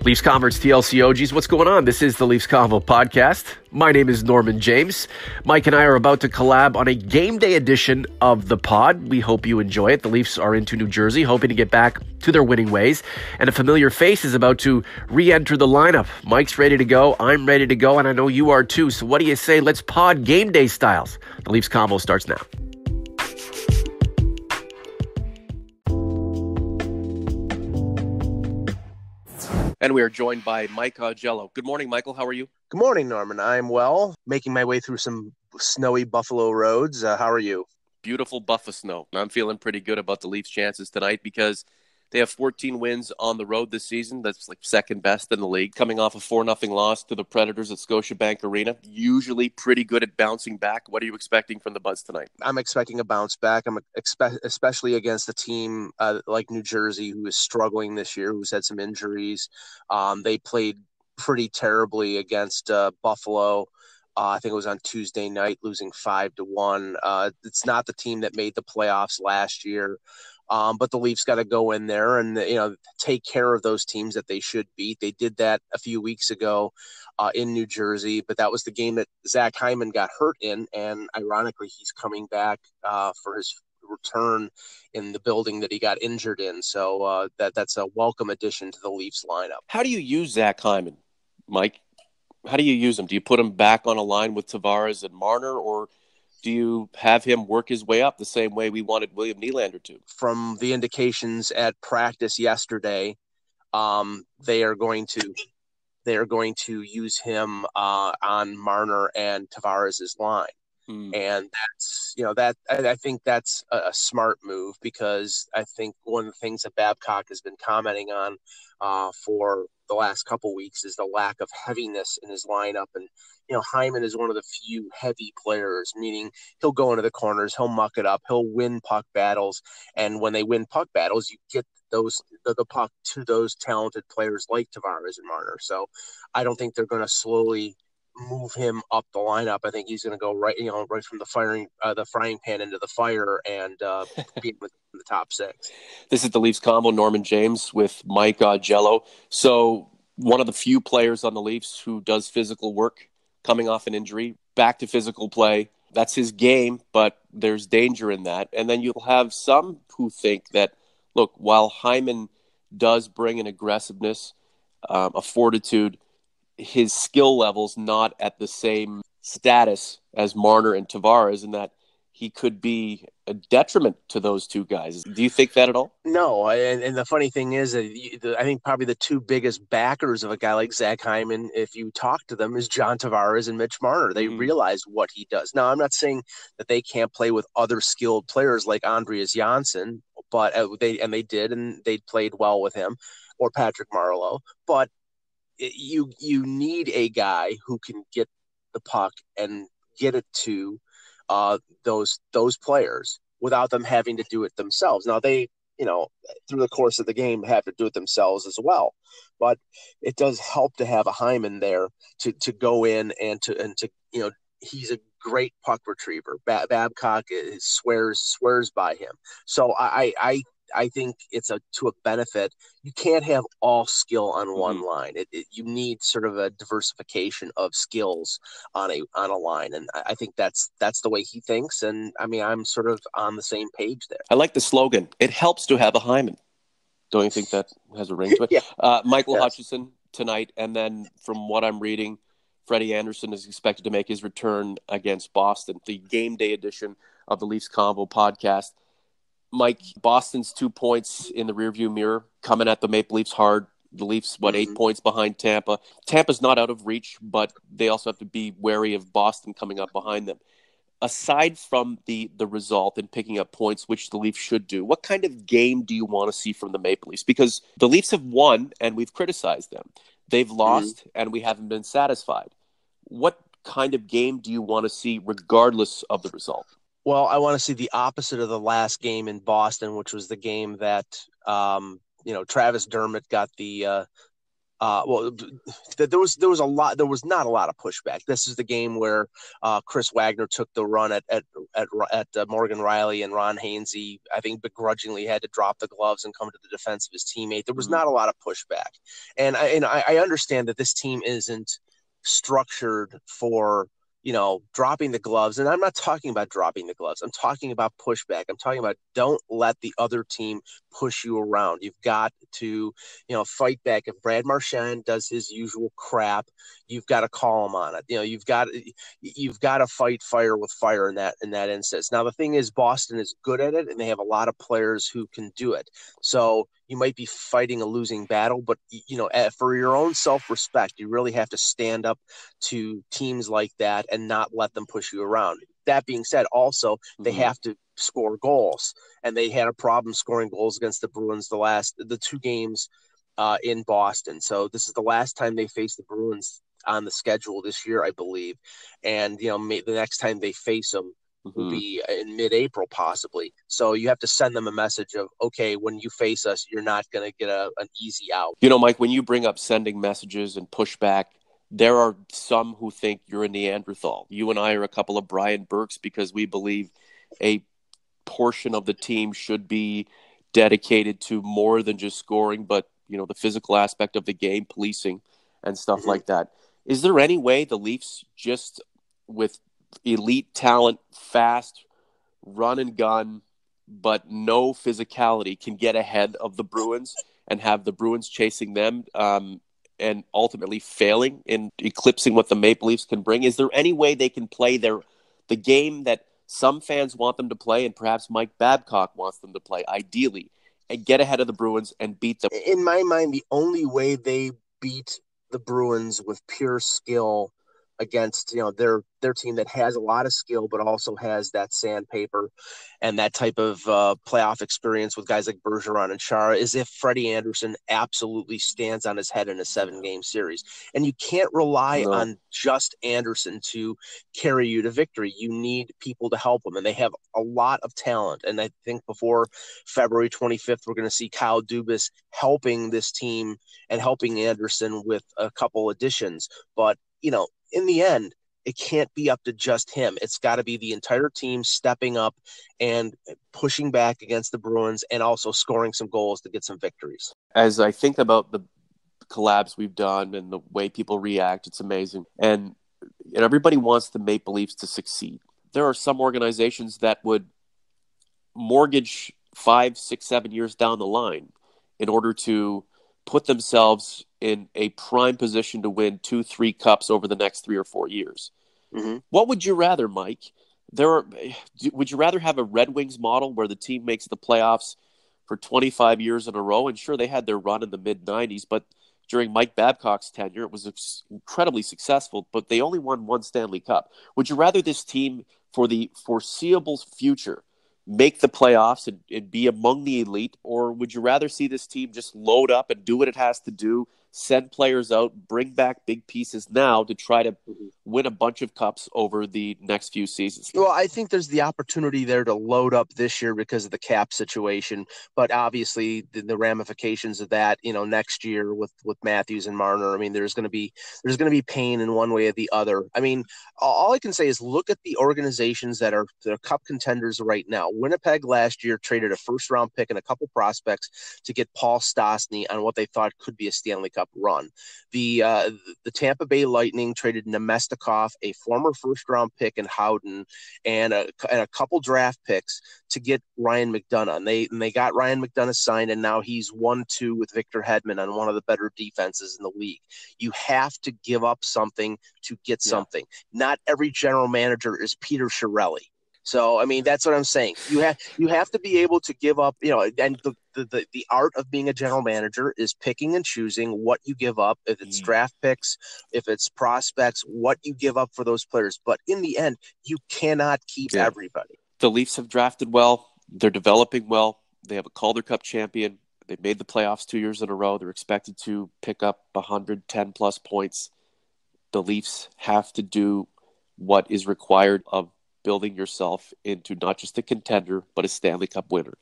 Leafs Converts, TLC OGs, what's going on? This is the Leafs Convo podcast. My name is Norman James. Mike and I are about to collab on a game day edition of the pod. We hope you enjoy it. The Leafs are into New Jersey, hoping to get back to their winning ways, and a familiar face is about to re-enter the lineup. Mike's ready to go, I'm ready to go, and I know you are too. So what do you say? Let's pod game day styles. The Leafs Convo starts now. And we are joined by Mike Augello. Good morning, Michael. How are you? Good morning, Norman. I'm well, making my way through some snowy Buffalo roads. How are you? Beautiful Buffalo snow. I'm feeling pretty good about the Leafs' chances tonight because they have 14 wins on the road this season. That's like second best in the league. Coming off a 4-0 loss to the Predators at Scotiabank Arena. Usually pretty good at bouncing back. What are you expecting from the Buds tonight? I'm expecting a bounce back. I'm especially against a team like New Jersey, who is struggling this year, who's had some injuries. They played pretty terribly against Buffalo. I think it was on Tuesday night, losing 5-1. It's not the team that made the playoffs last year. But the Leafs got to go in there and, take care of those teams that they should beat. They did that a few weeks ago in New Jersey, but that was the game that Zach Hyman got hurt in. And ironically, he's coming back for his return in the building that he got injured in. So that's a welcome addition to the Leafs lineup. How do you use Zach Hyman, Mike? How do you use him? Do you put him back on a line with Tavares and Marner, or do you have him work his way up the same way we wanted William Nylander to? From the indications at practice yesterday, they are going to use him on Marner and Tavares' line. And that's, I think that's a smart move, because I think one of the things that Babcock has been commenting on for the last couple weeks is the lack of heaviness in his lineup. And, Hyman is one of the few heavy players, meaning he'll go into the corners, he'll muck it up, he'll win puck battles. And when they win puck battles, you get the puck to those talented players like Tavares and Marner. So I don't think they're going to slowly move him up the lineup. I think he's going to go right from the frying pan into the fire and be with the top six. This is the Leafs Convo. Norman James with Mike Augello. So one of the few players on the Leafs who does physical work, coming off an injury, back to physical play. That's his game, but there's danger in that. And then you'll have some who think that, look, while Hyman does bring an aggressiveness, a fortitude, his skill level's not at the same status as Marner and Tavares, and that he could be a detriment to those two guys. Do you think that at all? No, and the funny thing is, I think probably the two biggest backers of a guy like Zach Hyman, if you talk to them, is John Tavares and Mitch Marner. They realize what he does. Now, I'm not saying that they can't play with other skilled players like Andreas Janssen, but they played well with him, or Patrick Marleau, but you need a guy who can get the puck and get it to those players without them having to do it themselves. Now they, through the course of the game, have to do it themselves as well. But it does help to have a Hyman there to go in and to he's a great puck retriever. Babcock swears by him. So I think it's to a benefit. You can't have all skill on one line. You need sort of a diversification of skills on a line, and I think that's the way he thinks. And I mean, I'm sort of on the same page there. I like the slogan. It helps to have a Hyman. Don't you think that has a ring to it? Yeah. Michael Hutchinson tonight, and then from what I'm reading, Freddie Anderson is expected to make his return against Boston. The game day edition of the Leafs Convo podcast. Mike, Boston's 2 points in the rearview mirror, coming at the Maple Leafs hard. The Leafs, 8 points behind Tampa. Tampa's not out of reach, but they also have to be wary of Boston coming up behind them. Aside from the result and picking up points, which the Leafs should do, what kind of game do you want to see from the Maple Leafs? Because the Leafs have won, and we've criticized them. They've lost, and we haven't been satisfied. What kind of game do you want to see regardless of the result? Well, I want to see the opposite of the last game in Boston, which was the game that, Travis Dermott got the Well, there was a lot. There was not a lot of pushback. This is the game where Chris Wagner took the run at Morgan Riley, and Ron Hainsey, I think, begrudgingly had to drop the gloves and come to the defense of his teammate. There was not a lot of pushback, and I understand that this team isn't structured for dropping the gloves. And I'm not talking about dropping the gloves. I'm talking about pushback. I'm talking about don't let the other team push you around. You've got to, fight back. If Brad Marchand does his usual crap, you've got to call him on it. You've got to fight fire with fire in that instance. Now, the thing is, Boston is good at it, and they have a lot of players who can do it. So you might be fighting a losing battle, but for your own self-respect, you really have to stand up to teams like that and not let them push you around. That being said, also they have to score goals, and they had a problem scoring goals against the Bruins the two games in Boston. So this is the last time they face the Bruins on the schedule this year, I believe, and the next time they face them will be in mid-April possibly. So you have to send them a message of, okay, when you face us, you're not going to get an easy out. Mike, when you bring up sending messages and pushback, there are some who think you're a Neanderthal. You and I are a couple of Brian Burks because we believe a portion of the team should be dedicated to more than just scoring, but the physical aspect of the game, policing and stuff like that. Is there any way the Leafs, just with elite talent, fast, run and gun, but no physicality, can get ahead of the Bruins and have the Bruins chasing them and ultimately failing in eclipsing what the Maple Leafs can bring? Is there any way they can play the game that some fans want them to play and perhaps Mike Babcock wants them to play, ideally, and get ahead of the Bruins and beat them? In my mind, the only way they beat the Bruins with pure skill against their team that has a lot of skill but also has that sandpaper and that type of playoff experience with guys like Bergeron and Chara is if Freddie Anderson absolutely stands on his head in a 7-game series. And you can't rely on just Anderson to carry you to victory. You need people to help them, and they have a lot of talent. And I think before February 25th, we're going to see Kyle Dubas helping this team and helping Anderson with a couple additions. But in the end, it can't be up to just him. It's got to be the entire team stepping up and pushing back against the Bruins and also scoring some goals to get some victories. As I think about the collabs we've done and the way people react, it's amazing. And everybody wants the Maple Leafs to succeed. There are some organizations that would mortgage 5, 6, 7 years down the line in order to put themselves in a prime position to win 2-3 cups over the next 3 or 4 years. What would you rather, Mike? Would you rather have a Red Wings model where the team makes the playoffs for 25 years in a row? And sure, they had their run in the mid-90s, but during Mike Babcock's tenure, it was incredibly successful, but they only won 1 Stanley Cup. Would you rather this team, for the foreseeable future, make the playoffs and be among the elite, or would you rather see this team just load up and do what it has to do, send players out, bring back big pieces now to try to win a bunch of cups over the next few seasons? Well, I think there's the opportunity there to load up this year because of the cap situation, but obviously the ramifications of that, next year with Matthews and Marner, I mean, there's going to be pain in one way or the other. I mean, all I can say is look at the organizations that are cup contenders right now. Winnipeg last year traded a first-round pick and a couple prospects to get Paul Stastny on what they thought could be a Stanley Cup run. The Tampa Bay Lightning traded Nemestikov, a former first-round pick, and Howden, and a couple draft picks to get Ryan McDonough. And they got Ryan McDonough signed, and now he's 1-2 with Victor Hedman on one of the better defenses in the league. You have to give up something to get something. Not every general manager is Peter Chiarelli. So, I mean, that's what I'm saying. You have to be able to give up, and the art of being a general manager is picking and choosing what you give up. If it's draft picks, if it's prospects, what you give up for those players. But in the end, you cannot keep everybody. The Leafs have drafted well. They're developing well. They have a Calder Cup champion. They made the playoffs 2 years in a row. They're expected to pick up 110-plus points. The Leafs have to do what is required of building yourself into not just a contender, but a Stanley Cup winner.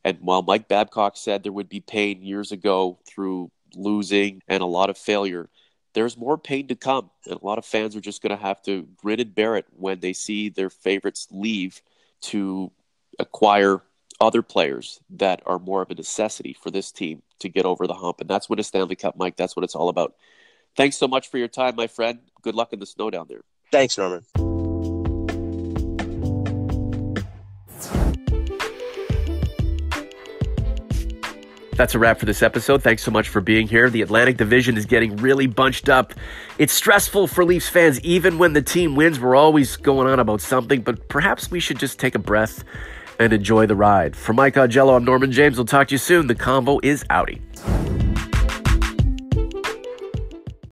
And while Mike Babcock said there would be pain years ago through losing and a lot of failure, there's more pain to come. And a lot of fans are just going to have to grin and bear it when they see their favorites leave to acquire other players that are more of a necessity for this team to get over the hump. And that's what a Stanley Cup, Mike. That's what it's all about. Thanks so much for your time, my friend. Good luck in the snow down there. Thanks, Norman. That's a wrap for this episode. Thanks so much for being here. The Atlantic Division is getting really bunched up. It's stressful for Leafs fans. Even when the team wins, we're always going on about something, but perhaps we should just take a breath and enjoy the ride. For Mike Augello, I'm Norman James. We'll talk to you soon. The Convo is outie.